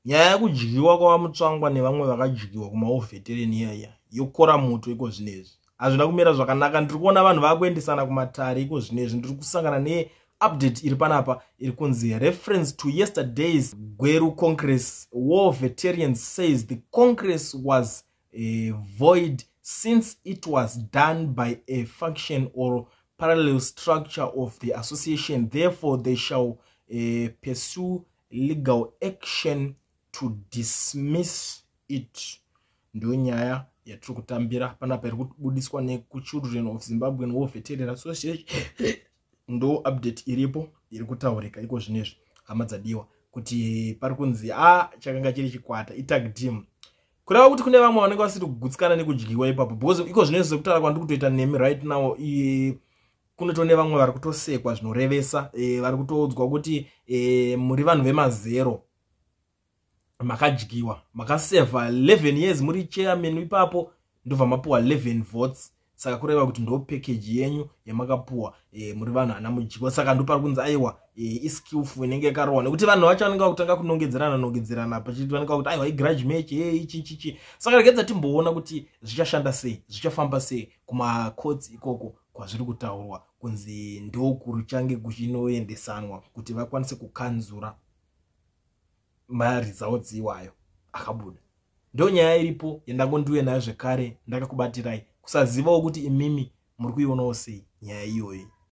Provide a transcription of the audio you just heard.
nyaya yekudyiwa kwaMutsvangwa nevamwe vakadyiwa kumaovhetereni iyaya yokora moto iko zvinezvi hazvina kumira zvakanaka. Ndiri kuona vanhu vakuendesana kumatare iko zvinezvi. Ndiri kusangana neupdate iri panapa iri kunzi reference to yesterday's Gweru Congress. War veterans says the Congress was void since it was done by a function or parallel structure of the association. Therefore, they shall pursue legal action to dismiss it. Ndo nyaya yatiri kutambira panapa iri kubudiswa nekuchildren of Zimbabwean War Veteran Association. Ndo update iripo iri kutaurika iko zvinezvi hama dzadiwa kuti pari kunzi chakanga chiri chikwata itag team. Kureva kuti kune vamwe vanenge vasiri kugutsikana nekudyiwa ipapo because iko zvinezvi zvekutaura kwandiri kutoita nemi right now kunotone vamwe vari kutosekwa zvinorevesa vari kutoudzwa kuti muri vanhu vemazero makadyiwa makaseva 11 years muri chairman ipapo ndobva mapuwa 11 votes. Saka kureva kuti ndo package yenyu yamakapuwa muri vanhu ana mudyiwa. Saka ndo pari kunzi aiwa iskillful inenge yakarohwa nekuti vanhu vacho vanenge kutanga kunongedzerana pachiti vanenge kuti aiwa igrudge match ichi. Saka regedza timboona kuti zvichashanda sei, zvichafamba sei kuma courts ikoko kwazviri kutaurwa kunzi ndo kuruchange kuchinoendesanwa kuti vakwanise kukanzura results iwayo akabuda. Ndo nyaya iripo yandakondiwe nayo zvekare ndakakubatirai kusazivawo kuti imimi muri kuionawo sei nyaya iyoyi.